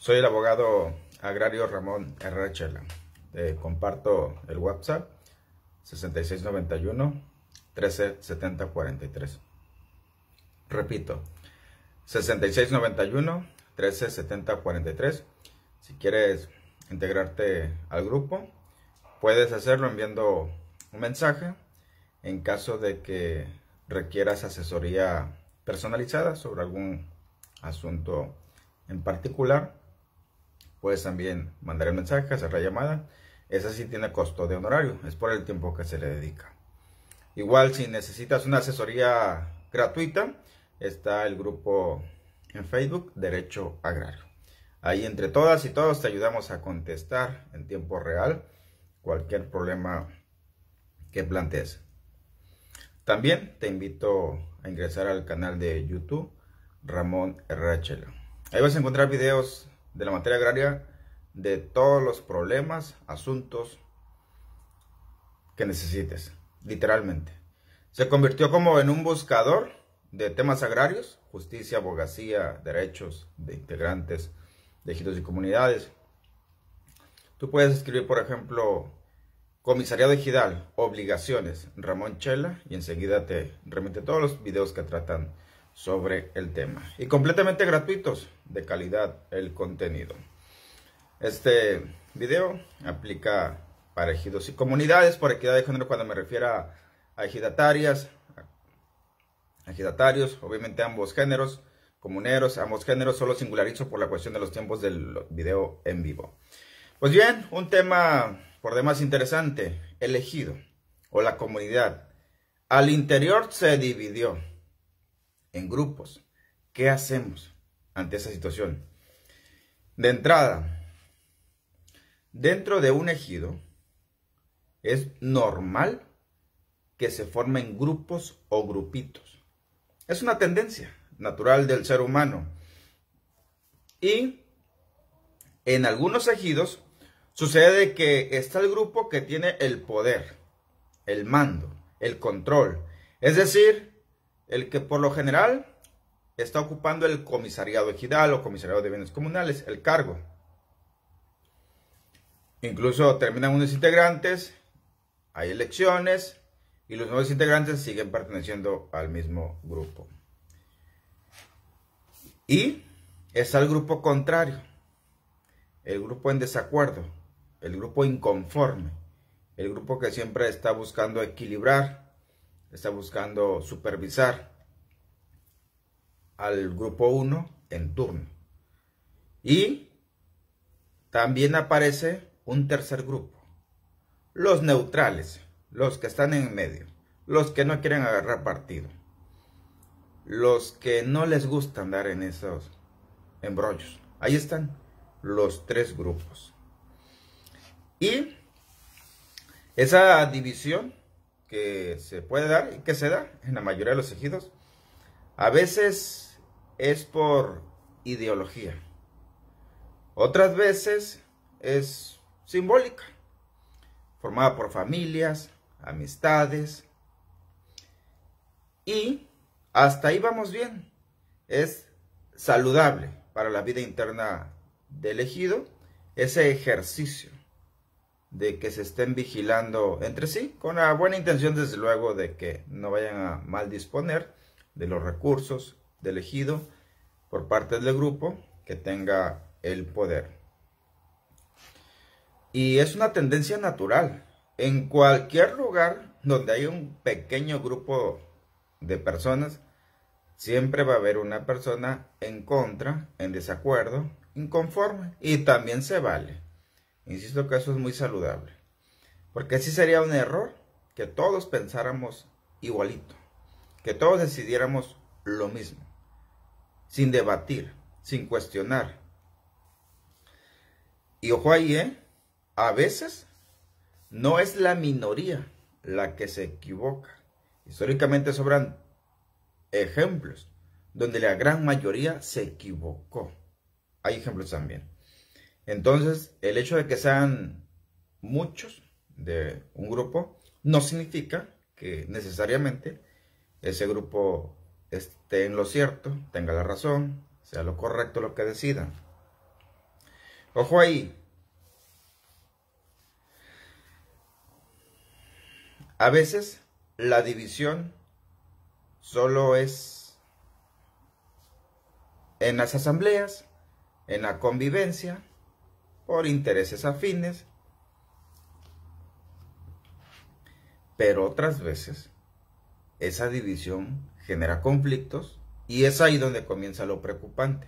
Soy el abogado agrario Ramón Herrera Chela. Te comparto el WhatsApp 6691 1370 43. Repito, 6691 1370 43. Si quieres integrarte al grupo, puedes hacerlo enviando un mensaje. En caso de que requieras asesoría personalizada sobre algún asunto en particular, puedes también mandar el mensaje, hacer la llamada. Esa sí tiene costo de honorario, es por el tiempo que se le dedica. Igual, si necesitas una asesoría gratuita, está el grupo en Facebook Derecho Agrario. Ahí entre todas y todos te ayudamos a contestar en tiempo real cualquier problema que plantees. También te invito a ingresar al canal de YouTube Ramón Herrera Chela. Ahí vas a encontrar videos de la materia agraria, de todos los problemas, asuntos que necesites, literalmente. Se convirtió como en un buscador de temas agrarios, justicia, abogacía, derechos de integrantes de ejidos y comunidades. Tú puedes escribir, por ejemplo, comisariado ejidal, obligaciones, Ramón Chela, y enseguida te remite todos los videos que tratan sobre el tema. Y completamente gratuitos, de calidad el contenido. Este video aplica para ejidos y comunidades, por equidad de género cuando me refiero a ejidatarias, ejidatarios, obviamente ambos géneros, comuneros, ambos géneros, solo singularizo por la cuestión de los tiempos del video en vivo. Pues bien, un tema por demás interesante, el ejido o la comunidad. Al interior se dividió en grupos. ¿Qué hacemos ante esa situación? De entrada, dentro de un ejido es normal que se formen grupos o grupitos. Es una tendencia natural del ser humano. Y en algunos ejidos sucede que está el grupo que tiene el poder, el mando, el control. Es decir, el que por lo general está ocupando el comisariado ejidal o comisariado de bienes comunales, el cargo. Incluso terminan unos integrantes, hay elecciones y los nuevos integrantes siguen perteneciendo al mismo grupo. Y está el grupo contrario, el grupo en desacuerdo, el grupo inconforme, el grupo que siempre está buscando equilibrar, está buscando supervisar al grupo 1 en turno. Y también aparece un tercer grupo, los neutrales, los que están en medio, los que no quieren agarrar partido, los que no les gusta andar en esos embrollos. Ahí están los tres grupos. Y esa división que se puede dar y que se da en la mayoría de los ejidos, a veces es por ideología, otras veces es simbólica, formada por familias, amistades, y hasta ahí vamos bien. Es saludable para la vida interna del ejido ese ejercicio de que se estén vigilando entre sí, con la buena intención desde luego de que no vayan a mal disponer de los recursos del ejido por parte del grupo que tenga el poder. Y es una tendencia natural. En cualquier lugar donde hay un pequeño grupo de personas, siempre va a haber una persona en contra, en desacuerdo, inconforme, y también se vale. Insisto que eso es muy saludable, porque así sería un error que todos pensáramos igualito, que todos decidiéramos lo mismo, sin debatir, sin cuestionar. Y ojo ahí, a veces no es la minoría la que se equivoca. Históricamente sobran ejemplos donde la gran mayoría se equivocó. Hay ejemplos también. Entonces, el hecho de que sean muchos de un grupo no significa que necesariamente ese grupo esté en lo cierto, tenga la razón, sea lo correcto lo que decidan. Ojo ahí. A veces la división solo es en las asambleas, en la convivencia, por intereses afines, pero otras veces esa división genera conflictos y es ahí donde comienza lo preocupante.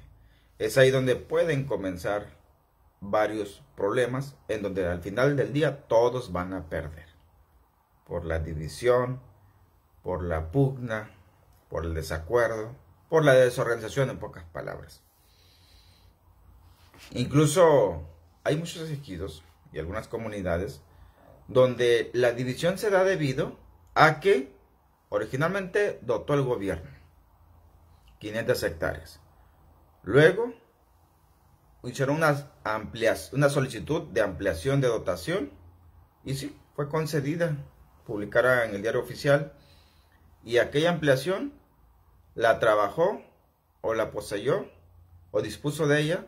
Es ahí donde pueden comenzar varios problemas en donde al final del día todos van a perder. Por la división, por la pugna, por el desacuerdo, por la desorganización, en pocas palabras. Incluso hay muchos ejidos y algunas comunidades donde la división se da debido a que originalmente dotó el gobierno 500 hectáreas. Luego hicieron una solicitud de ampliación de dotación y sí, fue concedida, publicara en el diario oficial, y aquella ampliación la trabajó o la poseyó o dispuso de ella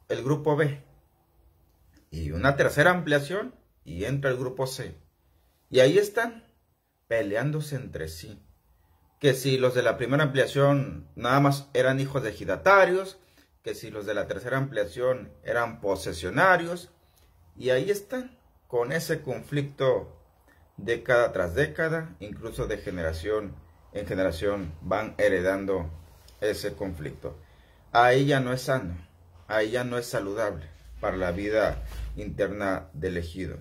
el grupo B, y una tercera ampliación y entra el grupo C, y ahí están peleándose entre sí, que si los de la primera ampliación nada más eran hijos de ejidatarios, que si los de la tercera ampliación eran posesionarios, y ahí están con ese conflicto década tras década, incluso de generación en generación van heredando ese conflicto. Ahí ya no es sano, ahí ya no es saludable para la vida interna del ejido.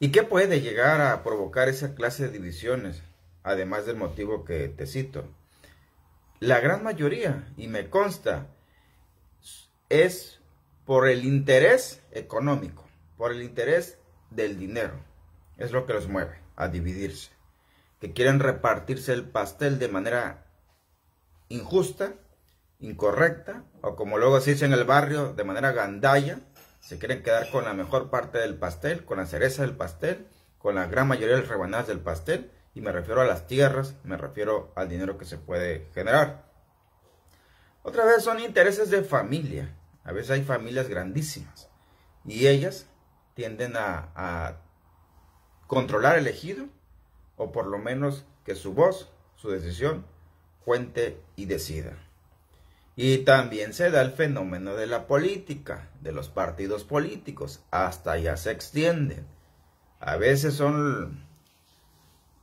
¿Y qué puede llegar a provocar esa clase de divisiones? Además del motivo que te cito. La gran mayoría, y me consta, es por el interés económico, por el interés del dinero. Es lo que los mueve a dividirse. Que quieren repartirse el pastel de manera injusta, incorrecta, o como luego se dice en el barrio, de manera gandalla. Se quieren quedar con la mejor parte del pastel, con la cereza del pastel, con la gran mayoría de las rebanadas del pastel. Y me refiero a las tierras, me refiero al dinero que se puede generar. Otra vez son intereses de familia. A veces hay familias grandísimas. Y ellas tienden a controlar el ejido, o por lo menos que su voz, su decisión, cuente y decida. Y también se da el fenómeno de la política, de los partidos políticos, hasta ya se extienden. A veces son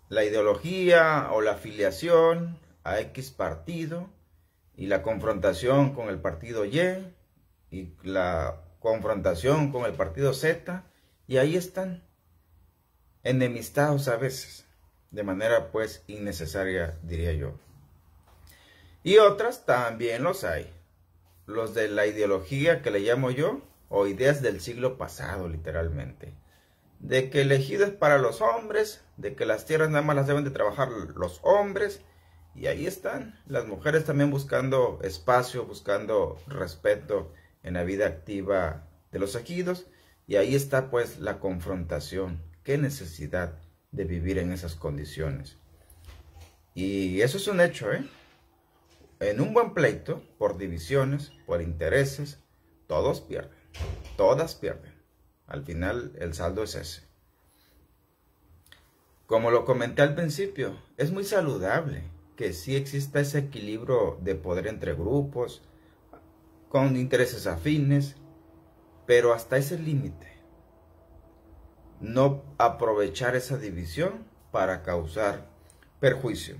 la ideología o la afiliación a X partido y la confrontación con el partido y la confrontación con el partido Z, y ahí están enemistados a veces, de manera pues innecesaria, diría yo. Y otras también los hay, los de la ideología que le llamo yo, o ideas del siglo pasado literalmente, de que el ejido es para los hombres, de que las tierras nada más las deben de trabajar los hombres, y ahí están las mujeres también buscando espacio, buscando respeto en la vida activa de los ejidos, y ahí está pues la confrontación. Qué necesidad de vivir en esas condiciones. Y eso es un hecho, ¿eh? En un buen pleito, por divisiones, por intereses, todos pierden, todas pierden. Al final el saldo es ese. Como lo comenté al principio, es muy saludable que sí exista ese equilibrio de poder entre grupos, con intereses afines, pero hasta ese límite. No aprovechar esa división para causar perjuicio.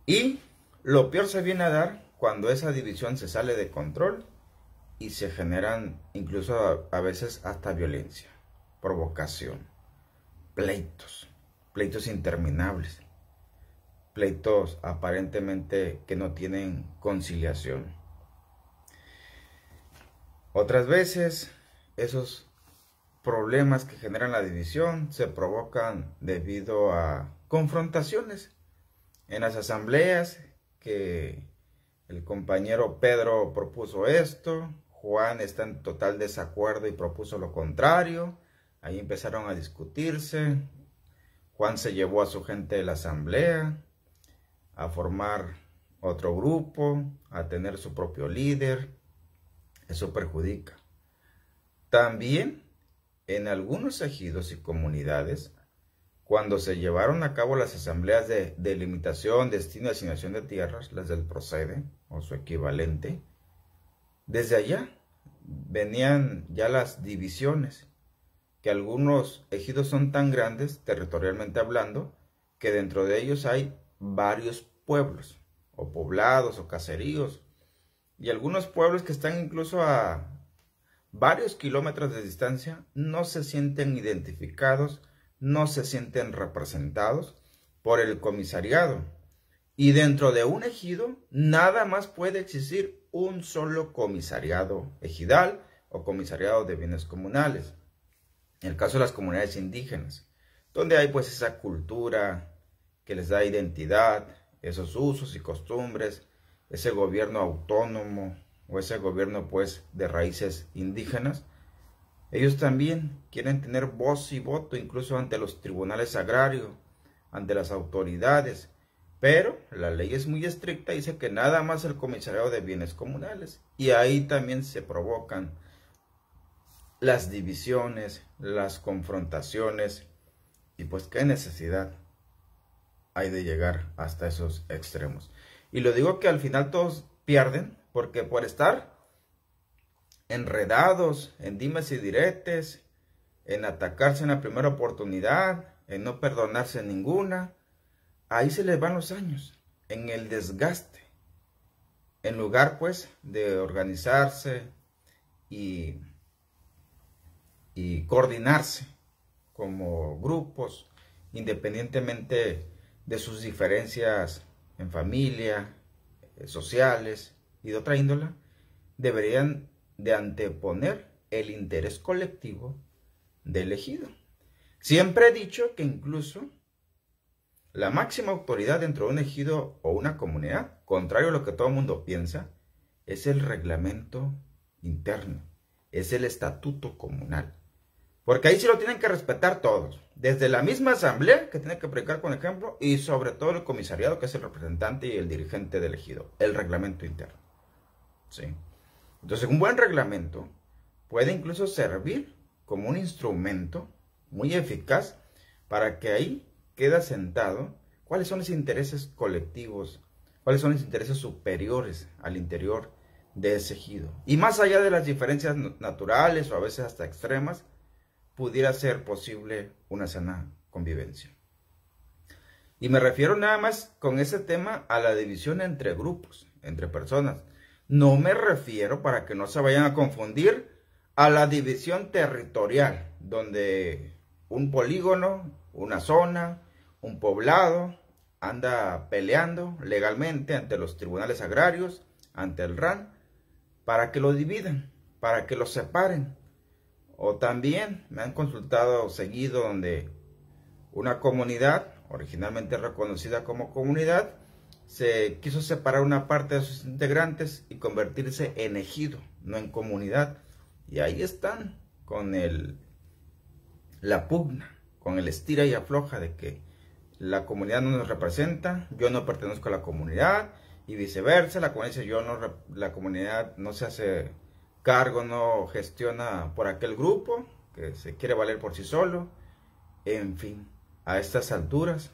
Y lo peor se viene a dar cuando esa división se sale de control y se generan incluso a veces hasta violencia, provocación, pleitos interminables, pleitos aparentemente que no tienen conciliación. Otras veces esos problemas que generan la división se provocan debido a confrontaciones en las asambleas, que el compañero Pedro propuso esto, Juan está en total desacuerdo y propuso lo contrario. Ahí empezaron a discutirse. Juan se llevó a su gente de la asamblea a formar otro grupo, a tener su propio líder. Eso perjudica. También en algunos ejidos y comunidades, cuando se llevaron a cabo las asambleas de delimitación, destino y asignación de tierras, las del Procede o su equivalente, desde allá venían ya las divisiones, que algunos ejidos son tan grandes, territorialmente hablando, que dentro de ellos hay varios pueblos, o poblados, o caseríos, y algunos pueblos que están incluso a varios kilómetros de distancia no se sienten identificados, no se sienten representados por el comisariado. Y dentro de un ejido nada más puede existir un solo comisariado ejidal o comisariado de bienes comunales. En el caso de las comunidades indígenas, donde hay pues esa cultura que les da identidad, esos usos y costumbres, ese gobierno autónomo o ese gobierno pues de raíces indígenas, ellos también quieren tener voz y voto incluso ante los tribunales agrarios, ante las autoridades, pero la ley es muy estricta, dice que nada más el comisariado de bienes comunales, y ahí también se provocan las divisiones, las confrontaciones, y pues qué necesidad hay de llegar hasta esos extremos. Y lo digo que al final todos pierden, porque por estar enredados en dimes y diretes, en atacarse en la primera oportunidad, en no perdonarse ninguna, ahí se les van los años, en el desgaste, en lugar pues de organizarse y coordinarse como grupos, independientemente de sus diferencias en familia, sociales y de otra índole, deberían de anteponer el interés colectivo del ejido. Siempre he dicho que incluso la máxima autoridad dentro de un ejido o una comunidad, contrario a lo que todo el mundo piensa, es el reglamento interno, es el estatuto comunal. Porque ahí sí lo tienen que respetar todos, desde la misma asamblea que tiene que predicar con ejemplo y sobre todo el comisariado que es el representante y el dirigente del ejido, el reglamento interno. ¿Sí? Entonces un buen reglamento puede incluso servir como un instrumento muy eficaz para que ahí quede asentado cuáles son los intereses colectivos, cuáles son los intereses superiores al interior de ese ejido. Y más allá de las diferencias naturales o a veces hasta extremas, pudiera ser posible una sana convivencia. Y me refiero nada más con ese tema a la división entre grupos, entre personas. No me refiero, para que no se vayan a confundir, a la división territorial, donde un polígono, una zona, un poblado anda peleando legalmente ante los tribunales agrarios, ante el RAN, para que lo dividan, para que lo separen. O también me han consultado seguido donde una comunidad, originalmente reconocida como comunidad, se quiso separar una parte de sus integrantes y convertirse en ejido, no en comunidad. Y ahí están con la pugna, con el estira y afloja de que la comunidad no nos representa, yo no pertenezco a la comunidad, y viceversa, la comunidad dice la comunidad no se hace cargo, no gestiona por aquel grupo que se quiere valer por sí solo. En fin, a estas alturas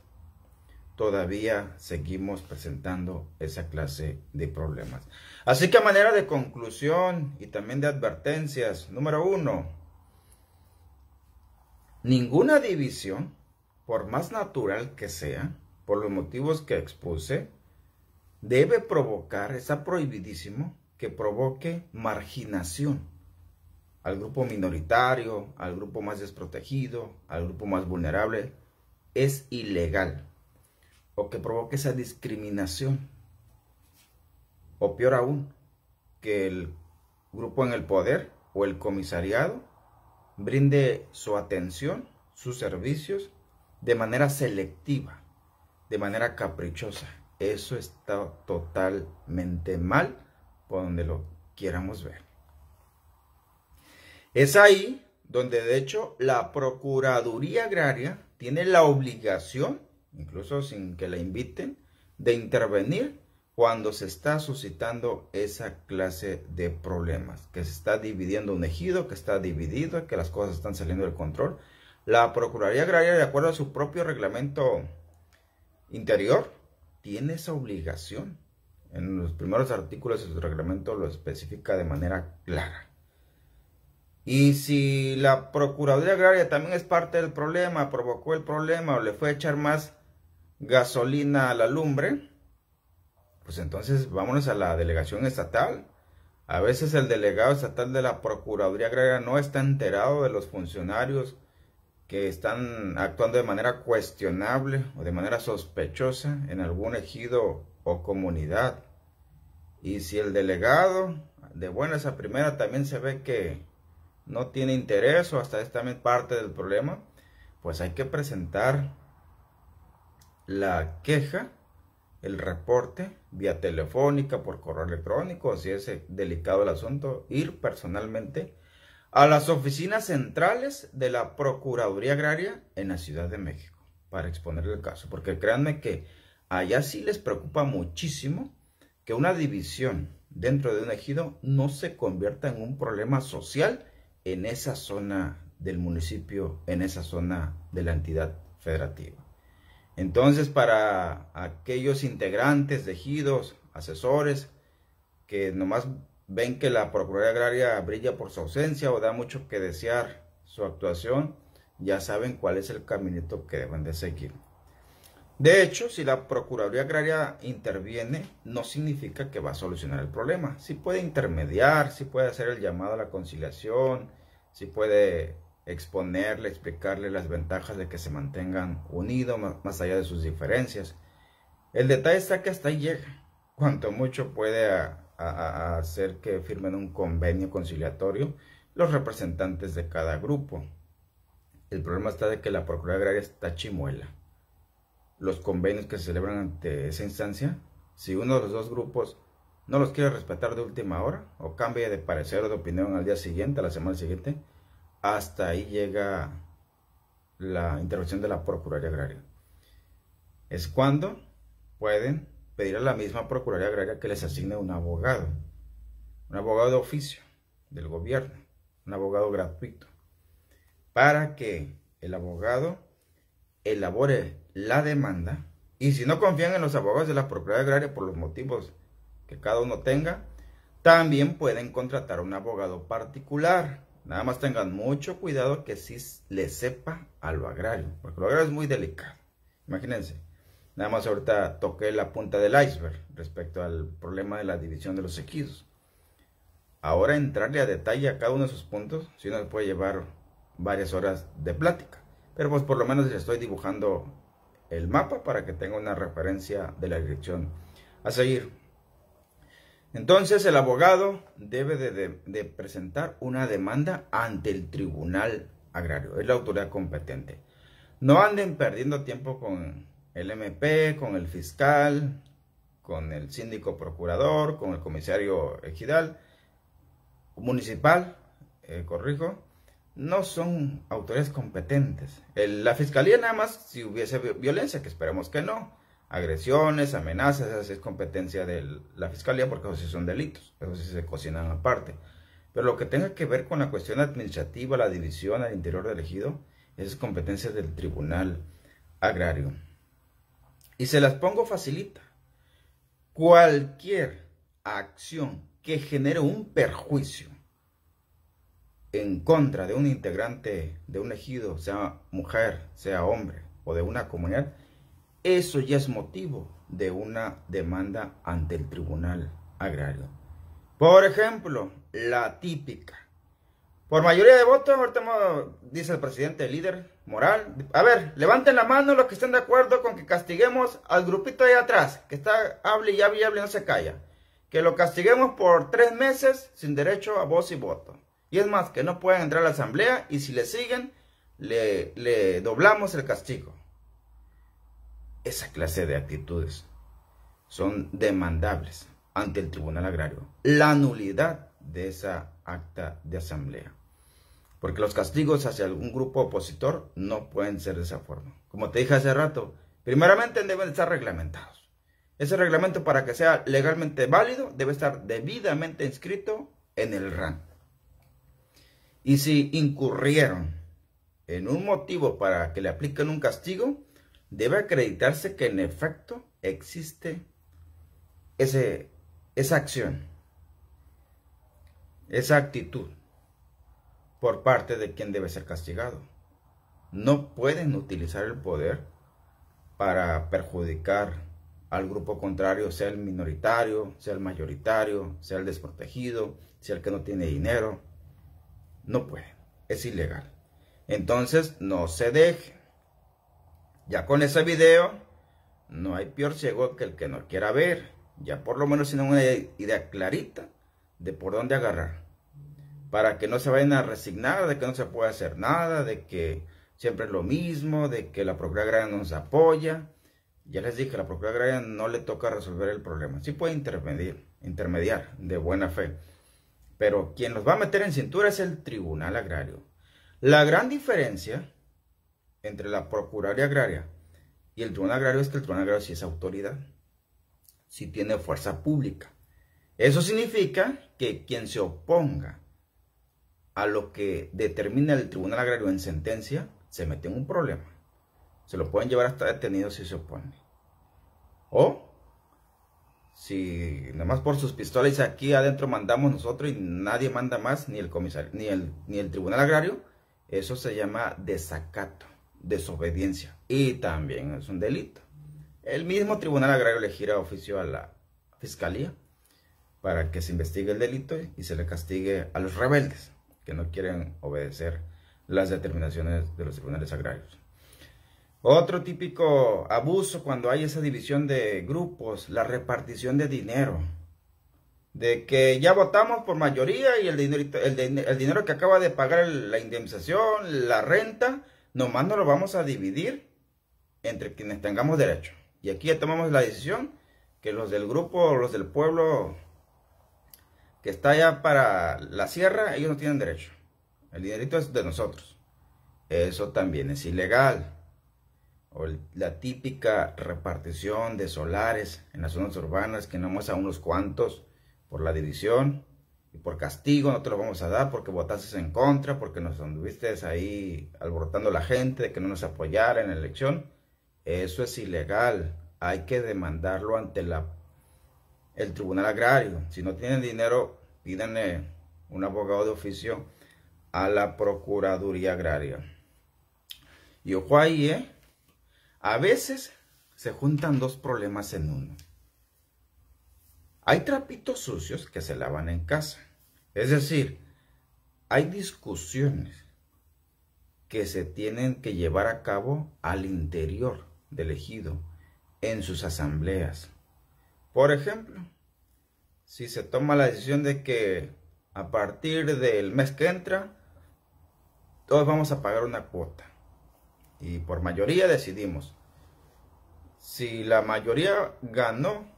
todavía seguimos presentando esa clase de problemas. Así que a manera de conclusión y también de advertencias, número 1, ninguna división, por más natural que sea, por los motivos que expuse, debe provocar, está prohibidísimo, que provoque marginación al grupo minoritario, al grupo más desprotegido, al grupo más vulnerable. Es ilegal. O que provoque esa discriminación. O peor aún, que el grupo en el poder o el comisariado brinde su atención, sus servicios, de manera selectiva, de manera caprichosa. Eso está totalmente mal, por donde lo quieramos ver. Es ahí donde de hecho la Procuraduría Agraria tiene la obligación, incluso sin que la inviten, de intervenir cuando se está suscitando esa clase de problemas, que se está dividiendo un ejido, que está dividido, que las cosas están saliendo del control. La Procuraduría Agraria, de acuerdo a su propio reglamento interior, tiene esa obligación. En los primeros artículos de su reglamento lo especifica de manera clara. Y si la Procuraduría Agraria también es parte del problema, provocó el problema o le fue a echar más gasolina a la lumbre, pues entonces vámonos a la delegación estatal. A veces el delegado estatal de la Procuraduría Agraria no está enterado de los funcionarios que están actuando de manera cuestionable o de manera sospechosa en algún ejido o comunidad. Y si el delegado de buenas a primera también se ve que no tiene interés o hasta es también parte del problema, pues hay que presentar la queja, el reporte vía telefónica, por correo electrónico, si es delicado el asunto, ir personalmente a las oficinas centrales de la Procuraduría Agraria en la Ciudad de México para exponerle el caso, porque créanme que allá sí les preocupa muchísimo que una división dentro de un ejido no se convierta en un problema social en esa zona del municipio, en esa zona de la entidad federativa. Entonces, para aquellos integrantes de ejidos, asesores, que nomás ven que la Procuraduría Agraria brilla por su ausencia o da mucho que desear su actuación, ya saben cuál es el caminito que deben de seguir. De hecho, si la Procuraduría Agraria interviene, no significa que va a solucionar el problema. Sí puede intermediar, sí puede hacer el llamado a la conciliación, sí puede exponerle, explicarle las ventajas de que se mantengan unidos más allá de sus diferencias. El detalle está que hasta ahí llega. Cuanto mucho puede hacer que firmen un convenio conciliatorio los representantes de cada grupo. El problema está de que la Procuraduría Agraria está chimuela. Los convenios que se celebran ante esa instancia, si uno de los dos grupos no los quiere respetar de última hora o cambia de parecer o de opinión al día siguiente, a la semana siguiente, hasta ahí llega la intervención de la Procuraduría Agraria. Es cuando pueden pedir a la misma Procuraduría Agraria que les asigne un abogado de oficio del gobierno, un abogado gratuito, para que el abogado elabore la demanda. Y si no confían en los abogados de la Procuraduría Agraria por los motivos que cada uno tenga, también pueden contratar a un abogado particular. Nada más tengan mucho cuidado que sí le sepa a lo agrario, porque lo agrario es muy delicado. Imagínense, nada más ahorita toqué la punta del iceberg respecto al problema de la división de los ejidos. Ahora entrarle a detalle a cada uno de sus puntos, si no, puede llevar varias horas de plática. Pero pues por lo menos les estoy dibujando el mapa para que tenga una referencia de la dirección a seguir. Entonces el abogado debe de presentar una demanda ante el Tribunal Agrario. Es la autoridad competente. No anden perdiendo tiempo con el MP, con el fiscal, con el síndico procurador, con el comisario ejidal, municipal, corrijo. No son autoridades competentes. La fiscalía nada más si hubiese violencia, que esperemos que no. Agresiones, amenazas, esa es competencia de la fiscalía porque esos sí son delitos. Esos sí se cocinan aparte. Pero lo que tenga que ver con la cuestión administrativa, la división al interior del ejido, es competencia del Tribunal Agrario. Y se las pongo facilita. Cualquier acción que genere un perjuicio en contra de un integrante de un ejido, sea mujer, sea hombre o de una comunidad, eso ya es motivo de una demanda ante el Tribunal Agrario. Por ejemplo, la típica. Por mayoría de votos, ahorita dice el presidente, el líder moral, a ver, levanten la mano los que estén de acuerdo con que castiguemos al grupito ahí atrás, que está hable y hable y no se calla. Que lo castiguemos por 3 meses sin derecho a voz y voto. Y es más, que no pueden entrar a la asamblea y si le siguen, le doblamos el castigo. Esa clase de actitudes son demandables ante el Tribunal Agrario. La nulidad de esa acta de asamblea. Porque los castigos hacia algún grupo opositor no pueden ser de esa forma. Como te dije hace rato, primeramente deben estar reglamentados. Ese reglamento, para que sea legalmente válido, debe estar debidamente inscrito en el RAN. Y si incurrieron en un motivo para que le apliquen un castigo, debe acreditarse que en efecto existe esa acción, esa actitud por parte de quien debe ser castigado. No pueden utilizar el poder para perjudicar al grupo contrario, sea el minoritario, sea el mayoritario, sea el desprotegido, sea el que no tiene dinero. No pueden, es ilegal. Entonces no se dejen. Ya con ese video no hay peor ciego que el que no quiera ver. Ya por lo menos tienen una idea clarita de por dónde agarrar, para que no se vayan a resignar de que no se puede hacer nada, de que siempre es lo mismo, de que la Procuraduría Agraria no nos apoya. Ya les dije, a la Procuraduría Agraria no le toca resolver el problema. Sí puede intermediar de buena fe, pero quien los va a meter en cintura es el Tribunal Agrario. La gran diferencia entre la Procuraduría Agraria y el Tribunal Agrario es que el Tribunal Agrario sí es autoridad, sí tiene fuerza pública. Eso significa que quien se oponga a lo que determina el Tribunal Agrario en sentencia, se mete en un problema. Se lo pueden llevar hasta detenido si se opone. O, si nomás por sus pistolas dice aquí adentro mandamos nosotros y nadie manda más, ni el comisario, ni el Tribunal Agrario, eso se llama desacato, desobediencia. Y también es un delito. El mismo Tribunal Agrario le gira oficio a la Fiscalía para que se investigue el delito y se le castigue a los rebeldes que no quieren obedecer las determinaciones de los tribunales agrarios. Otro típico abuso cuando hay esa división de grupos, la repartición de dinero. De que ya votamos por mayoría y el dinero que acaba de pagar la indemnización, la renta, nomás no lo vamos a dividir entre quienes tengamos derecho. Y aquí ya tomamos la decisión que los del grupo, los del pueblo que está allá para la sierra, ellos no tienen derecho. El dinerito es de nosotros. Eso también es ilegal. O la típica repartición de solares en las zonas urbanas, que nomás a unos cuantos por la división y por castigo no te lo vamos a dar porque votaste en contra, porque nos anduviste ahí alborotando la gente de que no nos apoyara en la elección. Eso es ilegal. Hay que demandarlo ante el Tribunal Agrario. Si no tienen dinero, pídanle un abogado de oficio a la Procuraduría Agraria. Y ojo ahí, a veces se juntan dos problemas en uno. Hay trapitos sucios que se lavan en casa. Es decir, hay discusiones que se tienen que llevar a cabo al interior del ejido, en sus asambleas. Por ejemplo, si se toma la decisión de que a partir del mes que entra, todos vamos a pagar una cuota. Y por mayoría decidimos. Si la mayoría ganó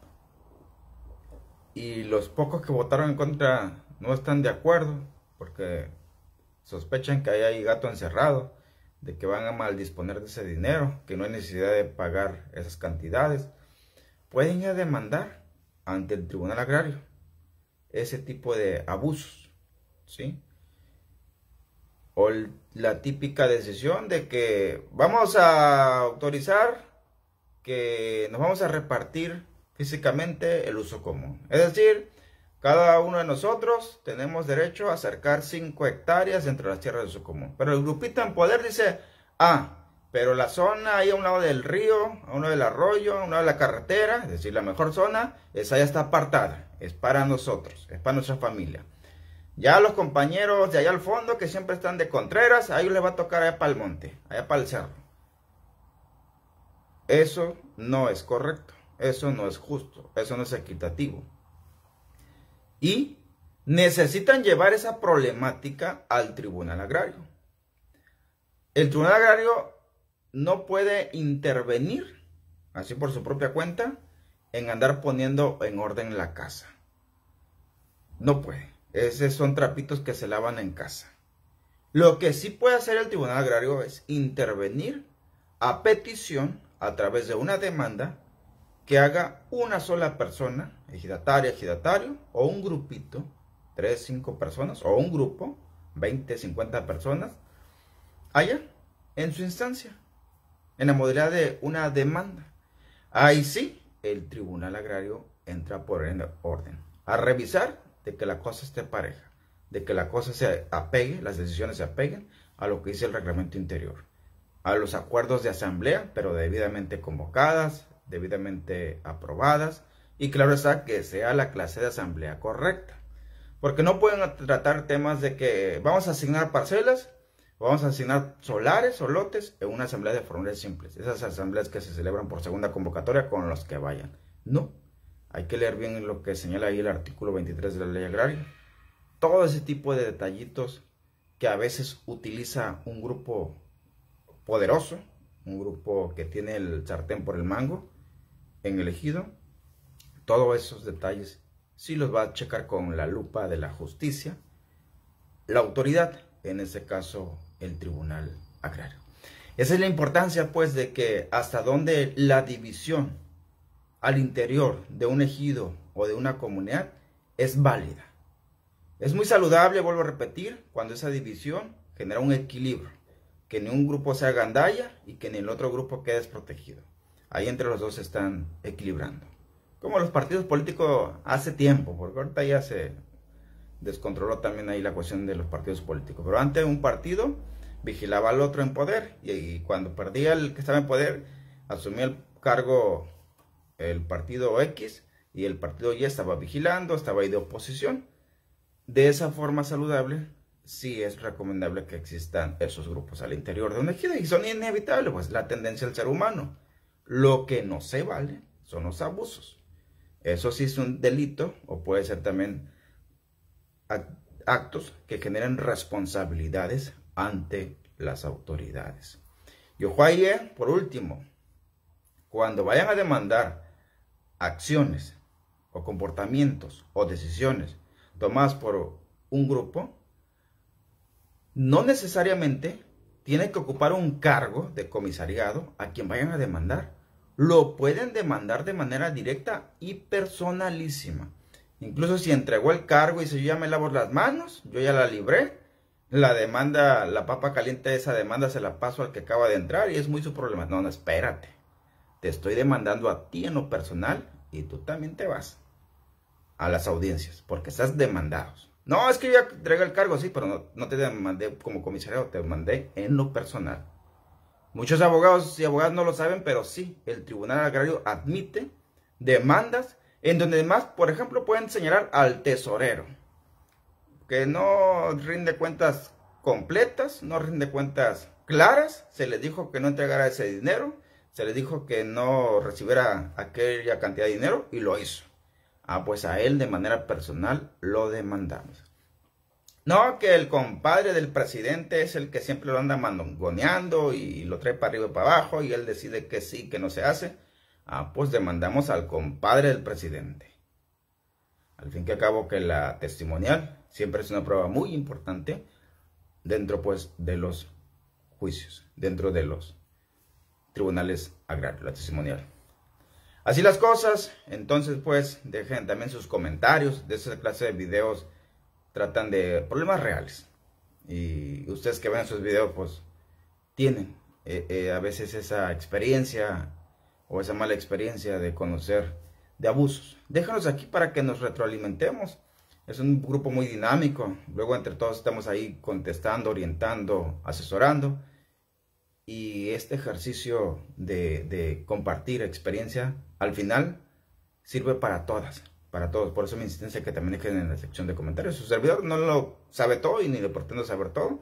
y los pocos que votaron en contra no están de acuerdo, porque sospechan que hay gato encerrado, de que van a mal disponer de ese dinero, que no hay necesidad de pagar esas cantidades, pueden ir a demandar ante el Tribunal Agrario ese tipo de abusos, ¿sí? O la típica decisión de que vamos a autorizar que nos vamos a repartir físicamente el uso común. Es decir, cada uno de nosotros tenemos derecho a acercar 5 hectáreas entre las tierras de uso común. Pero el grupito en poder dice, pero la zona ahí a un lado del río, a un lado del arroyo, a un lado de la carretera, es decir, la mejor zona, esa ya está apartada, es para nosotros, es para nuestra familia. Ya los compañeros de allá al fondo, que siempre están de contreras, a ellos les va a tocar allá para el monte, allá para el cerro. Eso no es correcto, eso no es justo, eso no es equitativo. Y necesitan llevar esa problemática al Tribunal Agrario. El Tribunal Agrario no puede intervenir, así por su propia cuenta, en andar poniendo en orden la casa. No puede. Esos son trapitos que se lavan en casa. Lo que sí puede hacer el Tribunal Agrario es intervenir a petición, a través de una demanda, que haga una sola persona, ejidataria, ejidatario, o un grupito, 3, 5 personas, o un grupo, 20, 50 personas, allá en su instancia, en la modalidad de una demanda. Ahí sí, el Tribunal Agrario entra por orden a revisar de que la cosa esté pareja, de que la cosa se apegue, las decisiones se apeguen a lo que dice el reglamento interior, a los acuerdos de asamblea, pero debidamente convocadas, debidamente aprobadas, y claro está que sea la clase de asamblea correcta, porque no pueden tratar temas de que vamos a asignar parcelas, vamos a asignar solares o lotes en una asamblea de formularios simples, esas asambleas que se celebran por segunda convocatoria con los que vayan. No, hay que leer bien lo que señala ahí el artículo 23 de la ley agraria. Todo ese tipo de detallitos que a veces utiliza un grupo poderoso, un grupo que tiene el sartén por el mango en el ejido, todos esos detalles sí los va a checar con la lupa de la justicia, la autoridad, en este caso el Tribunal Agrario. Esa es la importancia, pues, de que hasta donde la división al interior de un ejido o de una comunidad es válida. Es muy saludable, vuelvo a repetir, cuando esa división genera un equilibrio, que ni un grupo se haga gandalla y que ni el otro grupo quede desprotegido. Ahí entre los dos se están equilibrando. Como los partidos políticos hace tiempo, porque ahorita ya se descontroló también ahí la cuestión de los partidos políticos. Pero antes un partido vigilaba al otro en poder y cuando perdía el que estaba en poder, asumía el cargo el partido X y el partido Y estaba vigilando, estaba ahí de oposición. De esa forma saludable, sí es recomendable que existan esos grupos al interior de un ejido y son inevitables, pues la tendencia del ser humano. Lo que no se vale son los abusos. Eso sí es un delito o puede ser también actos que generen responsabilidades ante las autoridades. Y ojo ahí, por último, cuando vayan a demandar acciones o comportamientos o decisiones tomadas por un grupo, no necesariamente tiene que ocupar un cargo de comisariado a quien vayan a demandar. Lo pueden demandar de manera directa y personalísima. Incluso si entregó el cargo y dice, yo ya me lavo las manos, yo ya la libré, la demanda, la papa caliente de esa demanda se la paso al que acaba de entrar y es muy su problema. No, no, espérate. Te estoy demandando a ti en lo personal y tú también te vas a las audiencias porque estás demandados. No, es que yo ya entregué el cargo, sí, pero no te demandé como comisario, te demandé en lo personal. Muchos abogados y abogadas no lo saben, pero sí, el Tribunal Agrario admite demandas en donde además, por ejemplo, pueden señalar al tesorero, que no rinde cuentas completas, no rinde cuentas claras, se le dijo que no entregara ese dinero, se le dijo que no recibiera aquella cantidad de dinero y lo hizo. Ah, pues a él de manera personal lo demandamos. No, que el compadre del presidente es el que siempre lo anda mangoneando y lo trae para arriba y para abajo y él decide que sí, que no se hace. Ah, pues demandamos al compadre del presidente. Al fin que acabo que la testimonial siempre es una prueba muy importante dentro pues de los juicios, dentro de los tribunales agrarios, la testimonial. Así las cosas, entonces pues dejen también sus comentarios de esa clase de videos. Tratan de problemas reales y ustedes que ven sus videos pues tienen a veces esa experiencia o esa mala experiencia de conocer de abusos. Déjanos aquí para que nos retroalimentemos. Es un grupo muy dinámico, luego entre todos estamos ahí contestando, orientando, asesorando y este ejercicio de compartir experiencia al final sirve para todas. Para todos, por eso mi insistencia que también dejen en la sección de comentarios. Su servidor no lo sabe todo y ni le pretendo saber todo,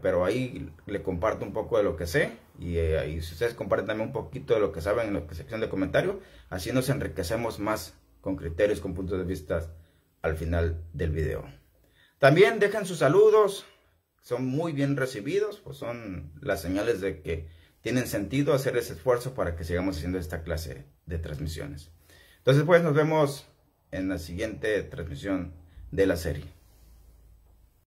pero ahí le comparto un poco de lo que sé y si ustedes comparten también un poquito de lo que saben en la sección de comentarios, así nos enriquecemos más con criterios, con puntos de vista al final del video. También dejen sus saludos, son muy bien recibidos, pues son las señales de que tienen sentido hacer ese esfuerzo para que sigamos haciendo esta clase de transmisiones. Entonces pues nos vemos en la siguiente transmisión de la serie.